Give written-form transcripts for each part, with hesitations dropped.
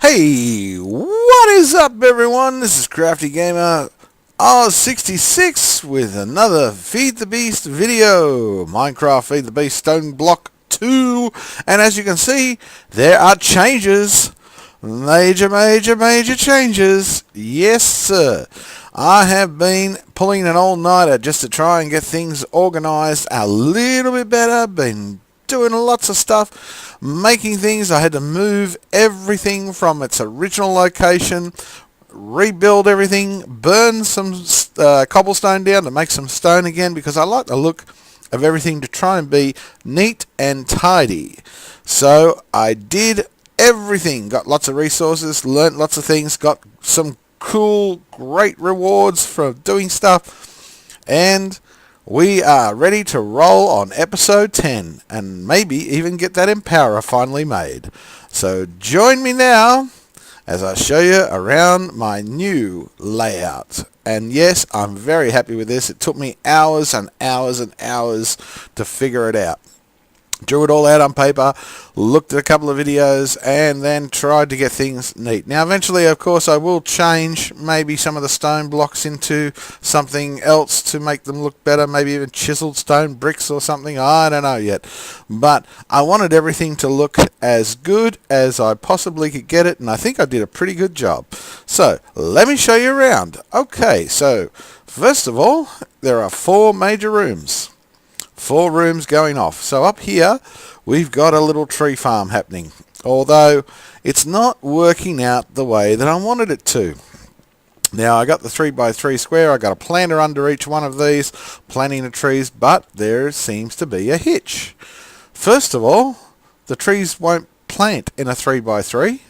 Hey, what is up everyone? This is Crafty Gamer R66 with another Feed the Beast video. Minecraft Feed the Beast Stoneblock 2. And as you can see, there are changes. Major changes. Yes, sir. I have been pulling an all-nighter just to try and get things organized a little bit better. Been doing lots of stuff, making things. I had to move everything from its original location, rebuild everything, burn some cobblestone down to make some stone again, because I like the look of everything to try and be neat and tidy. So I did everything, got lots of resources, learnt lots of things, got some cool, great rewards for doing stuff, and we are ready to roll on episode 10 and maybe even get that Empowerer finally made. So join me now as I show you around my new layout. And yes, I'm very happy with this. It took me hours and hours and hours to figure it out. Drew it all out on paper, looked at a couple of videos, and then tried to get things neat. Now eventually, of course, I will change maybe some of the stone blocks into something else to make them look better, maybe even chiseled stone bricks or something. I don't know yet. But I wanted everything to look as good as I possibly could get it, and I think I did a pretty good job. So let me show you around. Okay, so first of all, there are 4 major rooms. 4 rooms going off. So up here we've got a little tree farm happening, although it's not working out the way that I wanted it to. Now I got the 3x3 square, I got a planter under each one of these, planting the trees, but there seems to be a hitch. First of all, the trees won't plant in a 3x3.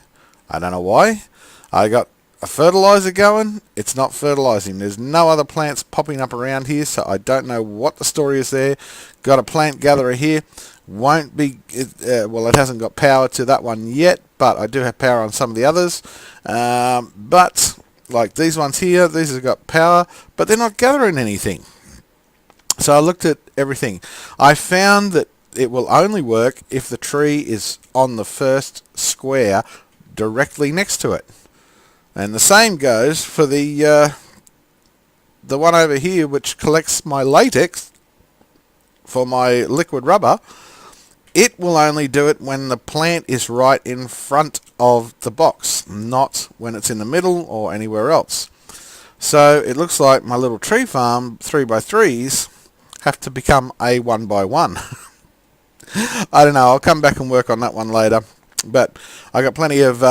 I don't know why. I got a fertilizer going, it's not fertilizing. There's no other plants popping up around here, so I don't know what the story is there. Got a plant gatherer here, won't be well, it hasn't got power to that one yet, but I do have power on some of the others. But like these ones here, these have got power, but they're not gathering anything. So I looked at everything. I found that it will only work if the tree is on the first square directly next to it. And the same goes for the one over here, which collects my latex for my liquid rubber. It will only do it when the plant is right in front of the box, not when it's in the middle or anywhere else. So it looks like my little tree farm 3x3s have to become a 1x1. I don't know, I'll come back and work on that one later. But I got plenty of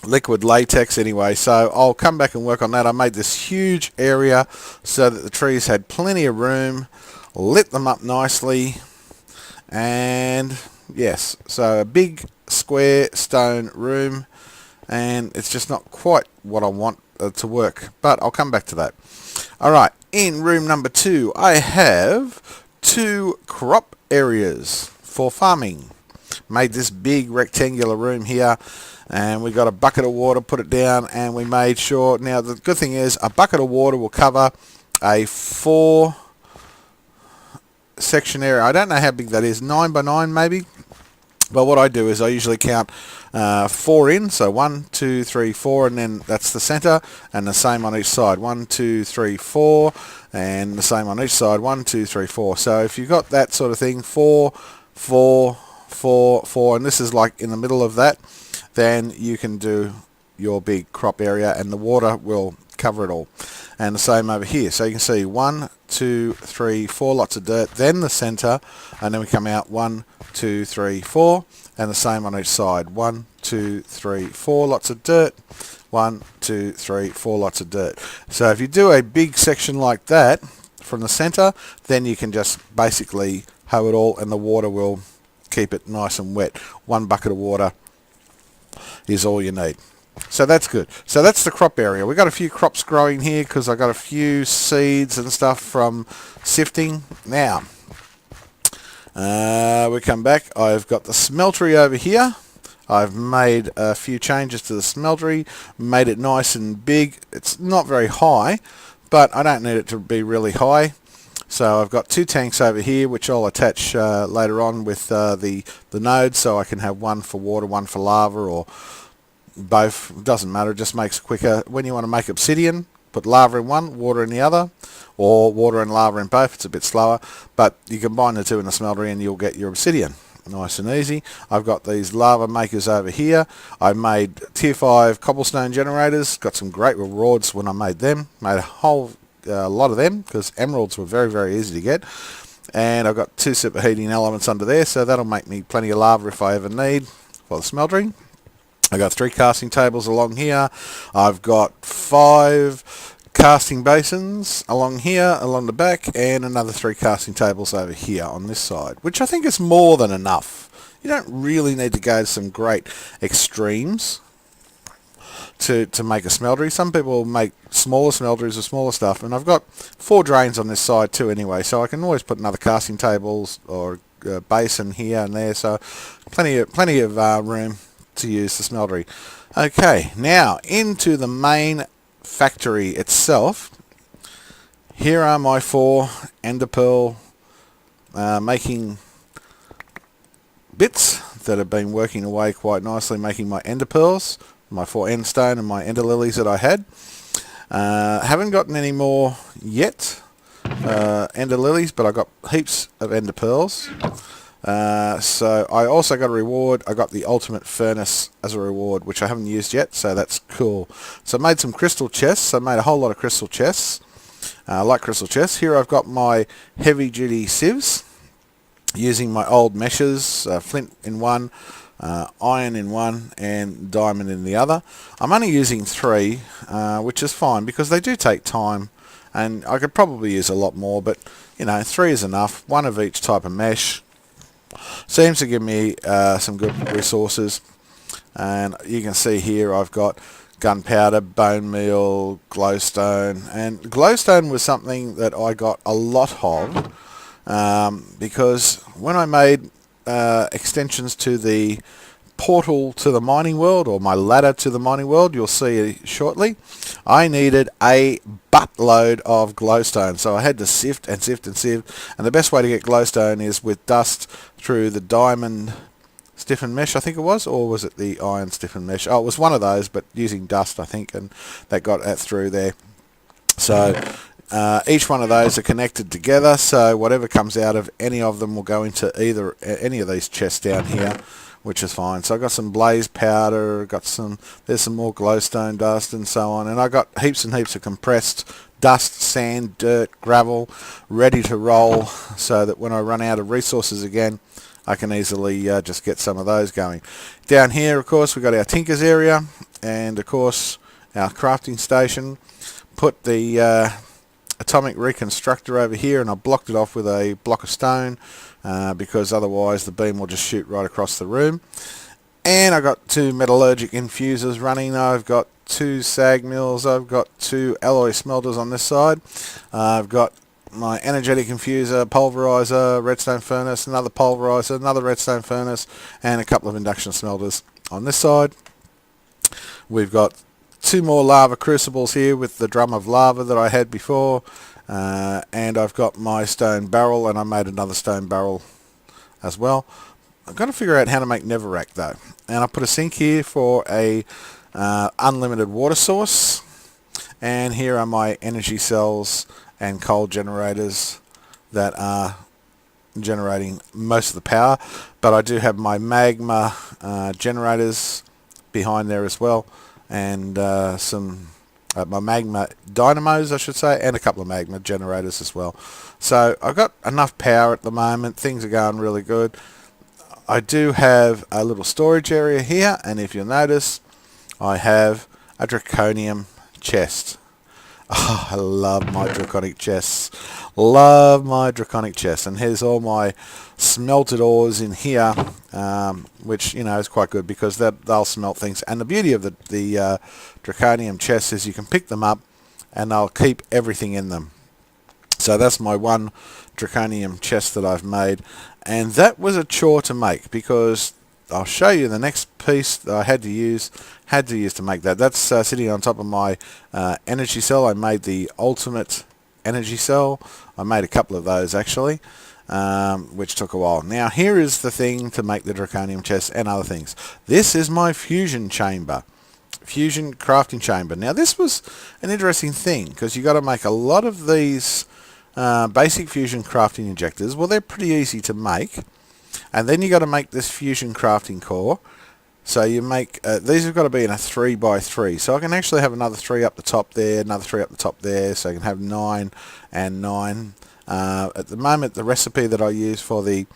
liquid latex anyway, so I'll come back and work on that. I made this huge area so that the trees had plenty of room, lit them up nicely, and yes, so a big square stone room, and it's just not quite what I want to work, but I'll come back to that. Alright, in room number 2 I have 2 crop areas for farming. Made this big rectangular room here, and we got a bucket of water, put it down, and we made sure. Now the good thing is a bucket of water will cover a 4 section area. I don't know how big that is, 9x9 maybe, but what I do is I usually count 4 in, so 1, 2, 3, 4, and then that's the center, and the same on each side, 1, 2, 3, 4, and the same on each side, 1, 2, 3, 4. So if you've got that sort of thing, 4, 4, 4, 4, and this is like in the middle of that, then you can do your big crop area and the water will cover it all. And the same over here, so you can see 1, 2, 3, 4, lots of dirt, then the center, and then we come out 1, 2, 3, 4, and the same on each side, 1, 2, 3, 4, lots of dirt, 1, 2, 3, 4, lots of dirt. So if you do a big section like that from the center, then you can just basically hoe it all and the water will keep it nice and wet. 1 bucket of water is all you need. So that's good. So that's the crop area. We've got a few crops growing here because I got a few seeds and stuff from sifting. Now, we come back. I've got the smeltery over here. I've made a few changes to the smeltery, made it nice and big. It's not very high, but I don't need it to be really high. So I've got 2 tanks over here, which I'll attach later on with the nodes, so I can have one for water, one for lava, or both, doesn't matter, it just makes it quicker. When you want to make obsidian, put lava in one, water in the other, or water and lava in both. It's a bit slower, but you combine the two in the smeltery and you'll get your obsidian. Nice and easy. I've got these lava makers over here. I made tier 5 cobblestone generators, got some great rewards when I made them. Made a whole lot of them because emeralds were very, very easy to get. And I've got 2 superheating elements under there, so that'll make me plenty of lava if I ever need for the smeltering. I've got 3 casting tables along here. I've got 5 casting basins along here, along the back, and another 3 casting tables over here on this side, which I think is more than enough. You don't really need to go to some great extremes to make a smeltery. Some people make smaller smelteries with smaller stuff, and I've got 4 drains on this side too anyway, so I can always put another casting tables or basin here and there, so plenty of room to use the smeltery. Okay, now into the main factory itself. Here are my 4 ender pearl making bits that have been working away quite nicely, making my ender pearls, my 4 end stone and my ender lilies that I had. Haven't gotten any more yet ender lilies, but I got heaps of ender pearls. So I also got a reward. I got the ultimate furnace as a reward, which I haven't used yet, so that's cool. So I made some crystal chests. I made a whole lot of crystal chests. I like crystal chests. Here I've got my heavy duty sieves using my old meshes, flint in one, iron in one, and diamond in the other. I'm only using 3, which is fine because they do take time, and I could probably use a lot more, but you know, 3 is enough. 1 of each type of mesh seems to give me some good resources. And you can see here I've got gunpowder, bone meal, glowstone, and glowstone was something that I got a lot of because when I made extensions to the portal to the mining world, or my ladder to the mining world, you'll see shortly, I needed a buttload of glowstone, so I had to sift and sift and sift, and the best way to get glowstone is with dust through the diamond stiffened mesh, I think it was, or was it the iron stiffened mesh? Oh, it was one of those, but using dust, I think, and that got that through there. So each one of those are connected together, so whatever comes out of any of them will go into either any of these chests down here, which is fine. So I got some blaze powder, there's some more glowstone dust and so on, and I got heaps and heaps of compressed dust, sand, dirt, gravel ready to roll, so that when I run out of resources again, I can easily just get some of those going. Down here, of course, we've got our Tinker's area, and of course our crafting station. Put the atomic reconstructor over here, and I blocked it off with a block of stone because otherwise the beam will just shoot right across the room. And I got 2 metallurgic infusers running. I've got 2 sag mills. I've got 2 alloy smelters on this side. I've got my energetic infuser, pulverizer, redstone furnace, another pulverizer, another redstone furnace, and a couple of induction smelters on this side. We've got 2 more lava crucibles here with the drum of lava that I had before, and I've got my stone barrel, and I made another stone barrel as well. I've got to figure out how to make netherrack though, and I put a sink here for a unlimited water source, and here are my energy cells and coal generators that are generating most of the power, but I do have my magma generators behind there as well, and some my magma dynamos, I should say, and a couple of magma generators as well. So I've got enough power at the moment. Things are going really good. I do have a little storage area here, and if you'll notice, I have a draconium chest. Oh, I love my draconic chests. Love my draconic chests. And here's all my smelted ores in here, which, you know, is quite good because they'll smelt things. And the beauty of the draconium chests is you can pick them up and they'll keep everything in them. So that's my 1 draconium chest that I've made. And that was a chore to make because I'll show you the next piece that I had to use to make that. That's sitting on top of my energy cell. I made the ultimate energy cell. I made a couple of those actually, which took a while. Now here is the thing to make the draconium chest and other things. This is my fusion chamber. fusion crafting chamber. Now this was an interesting thing because you got to make a lot of these basic fusion crafting injectors. Well, they're pretty easy to make, and then you got to make this fusion crafting core. So you make these have got to be in a 3x3. So I can actually have another 3 up the top there, another 3 up the top there. So I can have 9 and 9. At the moment, the recipe that I use for the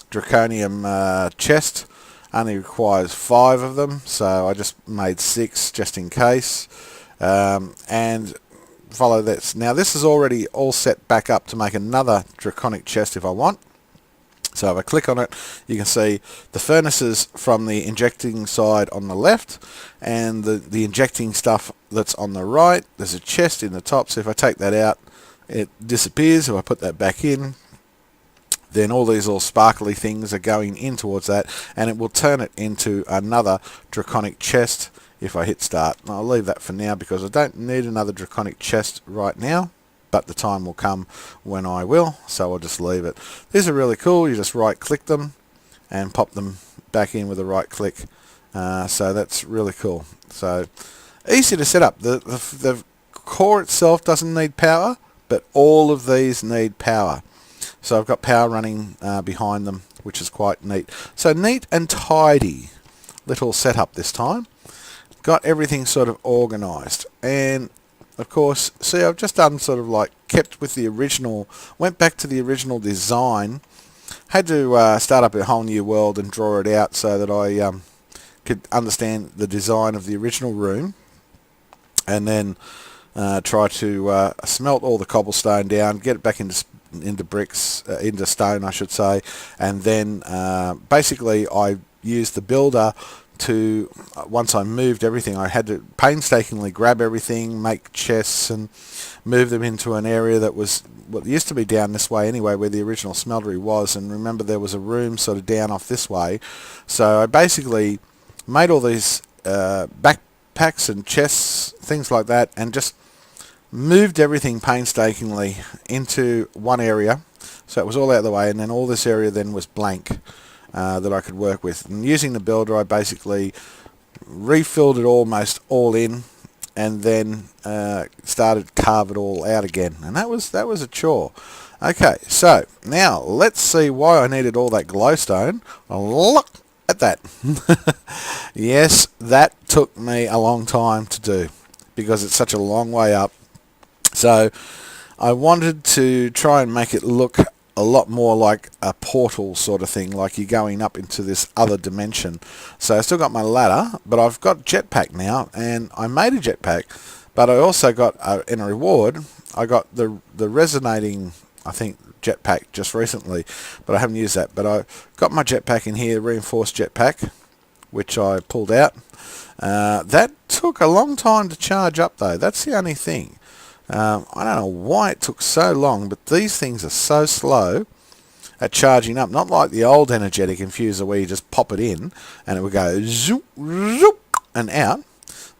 draconium chest only requires 5 of them. So I just made 6 just in case. And follow this. Now this is already all set back up to make another draconic chest if I want. So if I click on it, you can see the furnaces from the injecting side on the left and the injecting stuff that's on the right. There's a chest in the top, so if I take that out, it disappears. If I put that back in, then all these little sparkly things are going in towards that, and it will turn it into another draconic chest if I hit start. And I'll leave that for now because I don't need another draconic chest right now. But the time will come when I will, so I'll just leave it. These are really cool. You just right click them and pop them back in with a right click. So that's really cool. So easy to set up. The core itself doesn't need power, but all of these need power. So I've got power running behind them, which is quite neat. So neat and tidy little setup this time. Got everything sort of organized, and of course, see, I've just done sort of like kept with the original, went back to the original design. Had to start up a whole new world and draw it out so that I could understand the design of the original room, and then try to smelt all the cobblestone down, get it back into bricks, into stone I should say, and then basically I used the builder to, once I moved everything, I had to painstakingly grab everything, make chests and move them into an area that was what used to be down this way anyway, where the original smeltery was. And remember, there was a room sort of down off this way, so I basically made all these backpacks and chests, things like that, and just moved everything painstakingly into one area, so it was all out of the way, and then all this area then was blank that I could work with. And using the builder, I basically refilled it almost all in, and then started to carve it all out again, and that was a chore. Okay, so now let's see why I needed all that glowstone. Look at that. Yes, that took me a long time to do because it's such a long way up. So I wanted to try and make it look a lot more like a portal sort of thing, like you're going up into this other dimension. So I still got my ladder, but I've got jetpack now, and I made a jetpack, but I also got in a reward, I got the resonating, I think, jetpack just recently, but I haven't used that. But I got my jetpack in here, reinforced jetpack, which I pulled out. That took a long time to charge up though. That's the only thing. I don't know why it took so long, but these things are so slow at charging up. Not like the old energetic infuser where you just pop it in and it would go zoop, zoop, and out.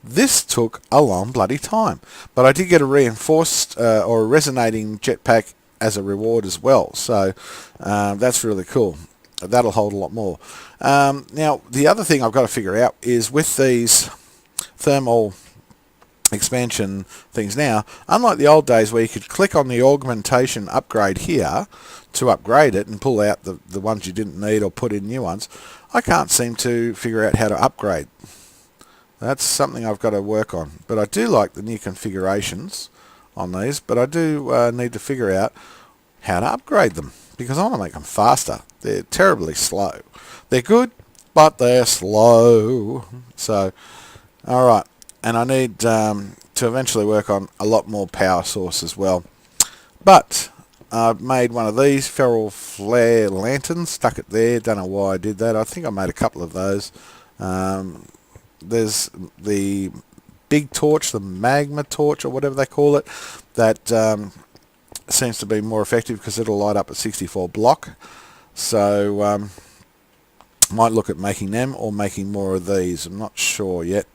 This took a long bloody time. But I did get a reinforced or a resonating jetpack as a reward as well. So that's really cool. That'll hold a lot more. Now, the other thing I've got to figure out is with these thermal expansion things now, unlike the old days where you could click on the augmentation upgrade here to upgrade it and pull out the ones you didn't need or put in new ones, I can't seem to figure out how to upgrade. That's something I've got to work on. But I do like the new configurations on these, but I do need to figure out how to upgrade them because I want to make them faster. They're terribly slow. They're good, but they're slow. So, alright. And I need to eventually work on a lot more power source as well. But I've made one of these feral flare lanterns, stuck it there. Don't know why I did that. I think I made a couple of those. There's the big torch, the magma torch or whatever they call it, that seems to be more effective because it'll light up at 64 block. So might look at making them or making more of these. I'm not sure yet.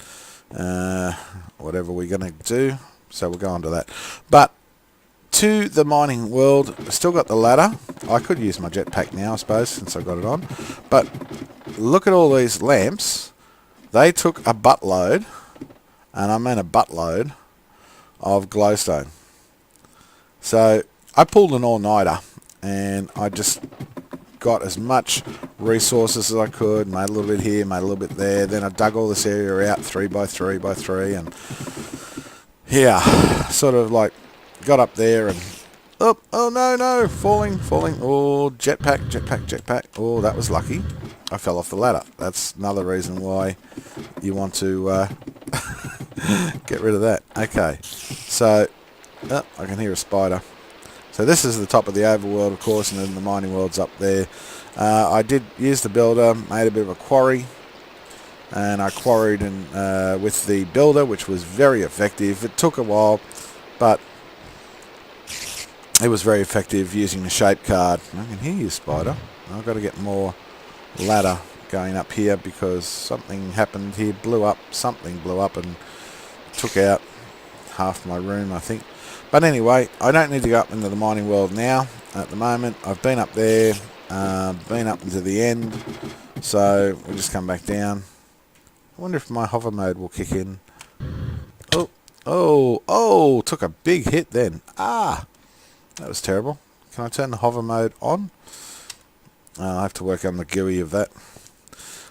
Whatever we're going to do, so we'll go on to that. But to the mining world, still got the ladder. I could use my jetpack now, I suppose, since I got it on. But look at all these lamps. They took a buttload and I mean a buttload of glowstone. So I pulled an all-nighter, and I just got as much resources as I could, made a little bit here, made a little bit there. Then I dug all this area out 3 by 3 by 3, and yeah, sort of like got up there and oh no, falling. Oh, jetpack. Oh, that was lucky. I fell off the ladder. That's another reason why you want to get rid of that. Okay, so I can hear a spider. So this is the top of the overworld, of course, and then the mining world's up there. I did use the builder, made a bit of a quarry, and I quarried with the builder, which was very effective. It took a while, but it was very effective using the shape card. I can hear you, spider. I've got to get more ladder going up here because something happened here, something blew up and took out half my room, I think. But anyway, I don't need to go up into the mining world now. At the moment, I've been up there, been up into the end, so we'll just come back down. I wonder if my hover mode will kick in. Oh, took a big hit then. That was terrible. Can I turn the hover mode on? I have to work on the GUI of that.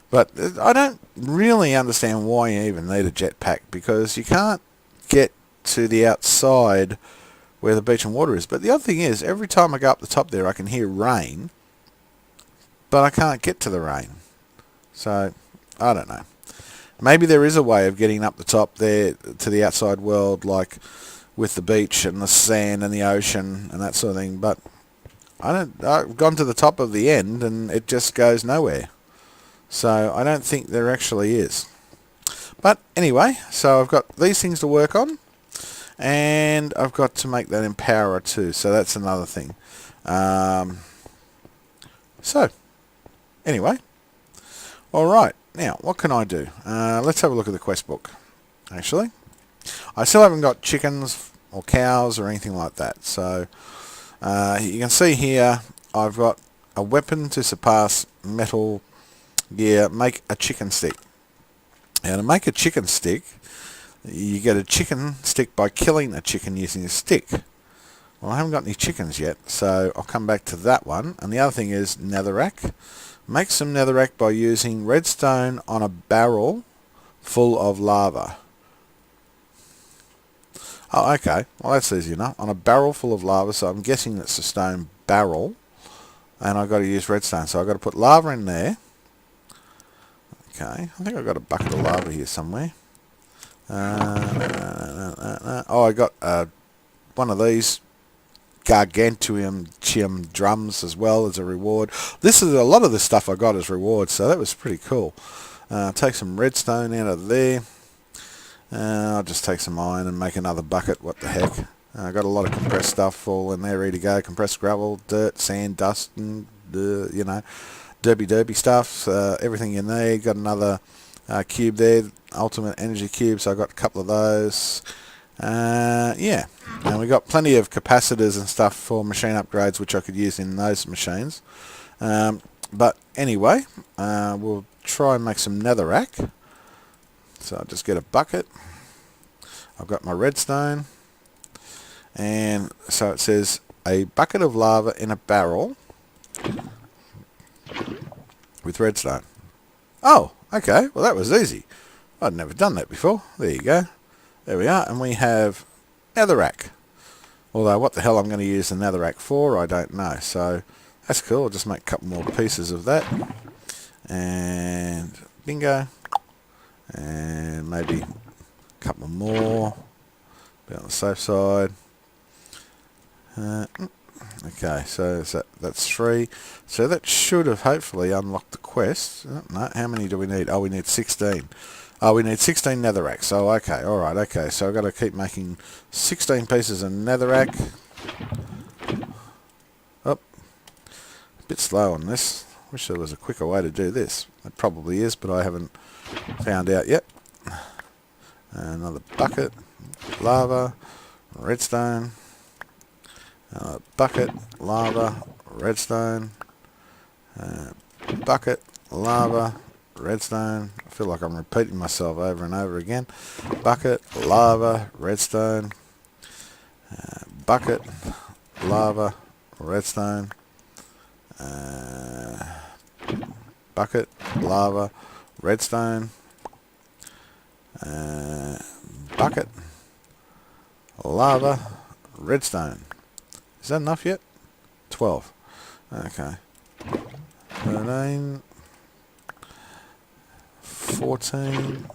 But I don't really understand why you even need a jetpack, because you can't get to the outside where the beach and water is. But the other thing is, every time I go up the top there, I can hear rain, but I can't get to the rain. So, I don't know. Maybe there is a way of getting up the top there to the outside world, like with the beach and the sand and the ocean and that sort of thing. But I've gone to the top of the end and it just goes nowhere. So I don't think there actually is. But anyway, so I've got these things to work on, and I've got to make that empower too. So that's another thing. So anyway, all right. Now what can I do? Let's have a look at the quest book. Actually, I still haven't got chickens or cows or anything like that. So you can see here I've got a weapon to surpass metal gear. Make a chicken stick. Now to make a chicken stick, you get a chicken stick by killing a chicken using a stick. Well, I haven't got any chickens yet, so I'll come back to that one. And the other thing is netherrack. Make some netherrack by using redstone on a barrel full of lava. Oh, okay. Well, that's easy enough. On a barrel full of lava, so I'm guessing it's a stone barrel. And I've got to use redstone, so I've got to put lava in there. Okay, I think I've got a bucket of lava here somewhere. Oh, I got one of these gargantuan drums as well as a reward. This is a lot of the stuff I got as reward, so that was pretty cool. Take some redstone out of there. I'll just take some iron and make another bucket. What the heck? I got a lot of compressed stuff all in there ready to go. Compressed gravel, dirt, sand, dust, and you know, derpy stuff. Everything you need. Got another cube there, ultimate energy cube, so I got a couple of those. Yeah, and we got plenty of capacitors and stuff for machine upgrades, which I could use in those machines. But anyway, we'll try and make some netherrack. So I'll just get a bucket. I've got my redstone, and so it says a bucket of lava in a barrel with redstone. Oh, okay. Well, that was easy. I'd never done that before. There you go. There we are. And we have netherrack. Although what the hell I'm going to use the netherrack for, I don't know. So that's cool. I'll just make a couple more pieces of that. And bingo. And maybe a couple more. Be on the safe side. Okay, so that's 3. So that should have hopefully unlocked the quest. No, how many do we need? Oh, we need 16. Oh, we need 16 netherracks. Oh, okay, alright, okay. So I've got to keep making 16 pieces of netherrack. Oh, a bit slow on this. Wish there was a quicker way to do this. It probably is, but I haven't found out yet. Another bucket, lava, redstone. Bucket, lava, redstone, bucket, lava, redstone. I feel like I'm repeating myself over and over again. Bucket, lava, redstone. Bucket, lava, redstone. Bucket, lava, redstone. Bucket, lava, redstone. Is that enough yet? 12. Okay. 13. 14.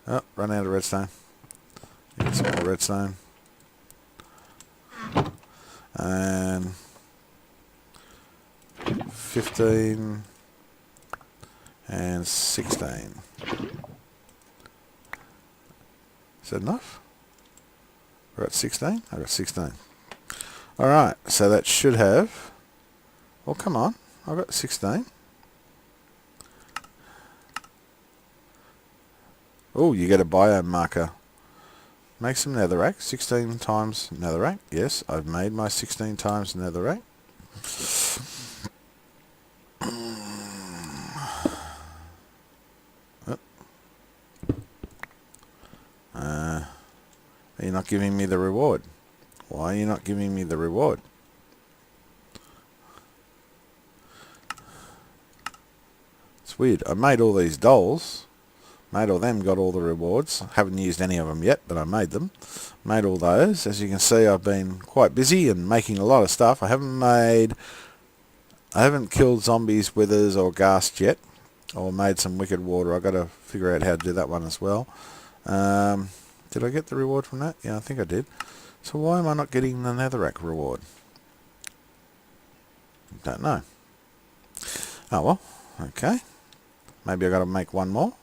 Oh, run out of redstone. Get some more redstone. And 15 and 16. Is that enough? I got 16? I got 16. Alright, so that should have... Well, come on. I got 16. Oh, you get a biome marker. Make some netherrack. 16 times netherrack. Yes, I've made my 16 times netherrack. You're not giving me the reward. Why are you not giving me the reward? It's weird. I made all these dolls. Made all them, got all the rewards. Haven't used any of them yet, but I made them. Made all those. As you can see, I've been quite busy and making a lot of stuff. I haven't killed zombies, withers, or ghast yet. Or made some wicked water. I've got to figure out how to do that one as well. Did I get the reward from that? Yeah, I think I did. So why am I not getting the netherrack reward? Don't know. Oh well, okay. Maybe I got to make one more.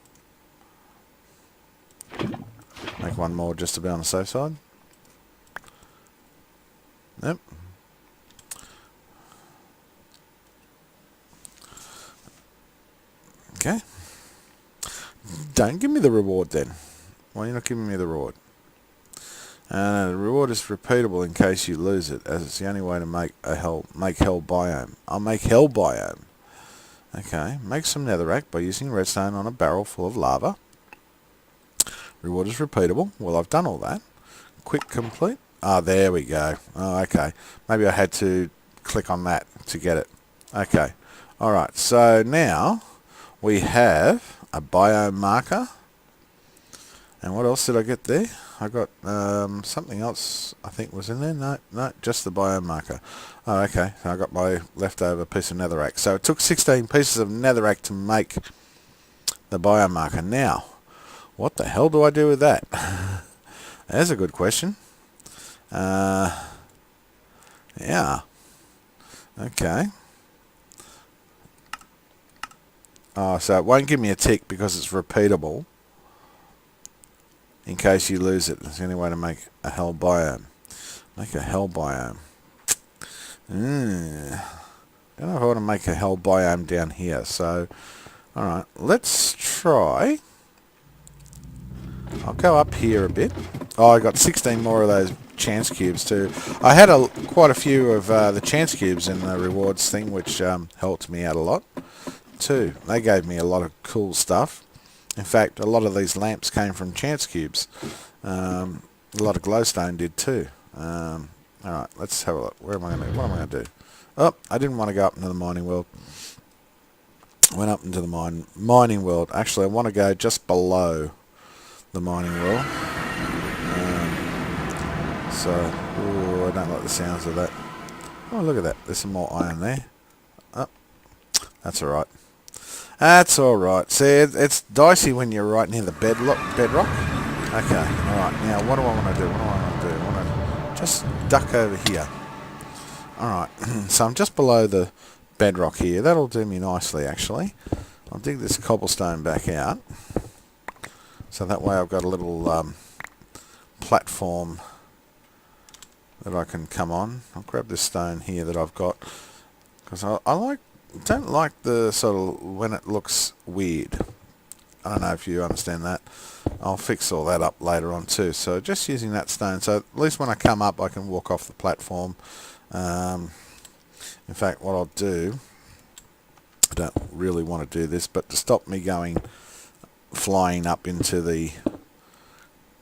Make one more just to be on the safe side. Yep. Okay. Don't give me the reward then. Why are you not giving me the reward? The reward is repeatable in case you lose it, as it's the only way to make hell biome. I'll make hell biome. Okay, make some netherrack by using redstone on a barrel full of lava. Reward is repeatable. Well, I've done all that. Quick complete. Ah, there we go. Oh, okay. Maybe I had to click on that to get it. Okay. Alright, so now we have a biome marker. And what else did I get there? I got something else I think was in there. No, just the biome marker. Oh, okay. So I got my leftover piece of netherrack. So it took 16 pieces of netherrack to make the biome marker. Now, what the hell do I do with that? There's a good question. Yeah. Okay. Oh, so it won't give me a tick because it's repeatable. In case you lose it, it's the only way to make a hell biome. Make a hell biome. Don't know if I want to make a hell biome down here. So, alright, let's try. I'll go up here a bit. Oh, I got 16 more of those chance cubes too. I had quite a few of the chance cubes in the rewards thing, which helped me out a lot too. They gave me a lot of cool stuff. In fact, a lot of these lamps came from chance cubes. A lot of glowstone did too. Alright, let's have a look. What am I going to do? Oh, I didn't want to go up into the mining world. Went up into the mining world. Actually, I want to go just below the mining world. Ooh, I don't like the sounds of that. Oh, look at that. There's some more iron there. Oh, that's alright. That's alright. See, it's dicey when you're right near the bedrock. Okay, alright. Now, what do I want to do? I want to just duck over here. Alright, so I'm just below the bedrock here. That'll do me nicely, actually. I'll dig this cobblestone back out. So that way I've got a little platform that I can come on. I'll grab this stone here that I've got. Because I don't like the sort of when it looks weird. I don't know if you understand that. I'll fix all that up later on too. So just using that stone. So at least when I come up I can walk off the platform. In fact, what I'll do I don't really want to do this, but to stop me flying up into the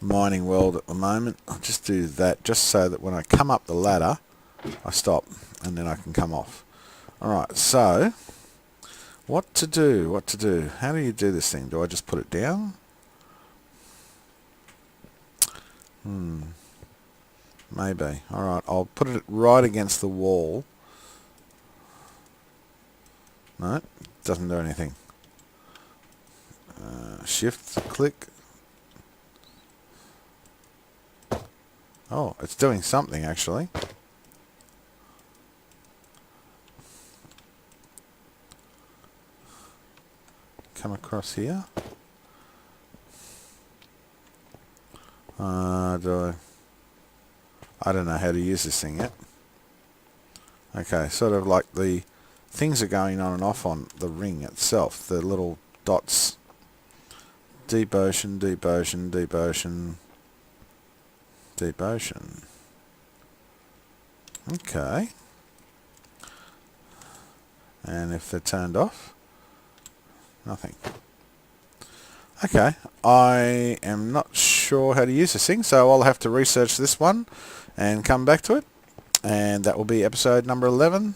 mining world at the moment, I'll just do that, just so that when I come up the ladder, I stop, and then I can come off. Alright, so, what to do? How do you do this thing? Do I just put it down? Maybe. Alright, I'll put it right against the wall. No, doesn't do anything. Shift, click. Oh, it's doing something actually. Come across here. I don't know how to use this thing yet. Okay, sort of like the things are going on and off on the ring itself. The little dots. Deep ocean, deep ocean, deep ocean, deep ocean. Okay. And if they're turned off, nothing. Okay, I am not sure how to use this thing, so I'll have to research this one and come back to it. And that will be episode number 11.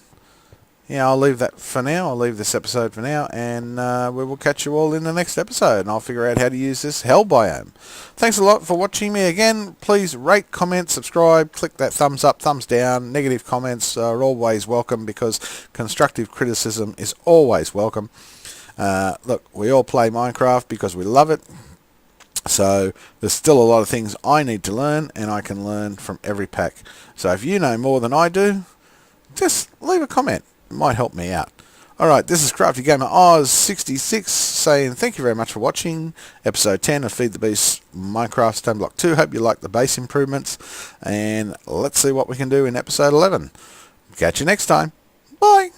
Yeah, I'll leave that for now. I'll leave this episode for now, and we will catch you all in the next episode, and I'll figure out how to use this hell biome. Thanks a lot for watching me again. Please rate, comment, subscribe, click that thumbs up, thumbs down. Negative comments are always welcome, because constructive criticism is always welcome. Look, we all play Minecraft because we love it. So there's still a lot of things I need to learn, and I can learn from every pack. So if you know more than I do, just leave a comment. It might help me out. Alright, this is Crafty Gamer Oz 66 saying thank you very much for watching episode 10 of Feed the Beast Minecraft Stoneblock 2. Hope you like the base improvements, and let's see what we can do in episode 11. Catch you next time. Bye!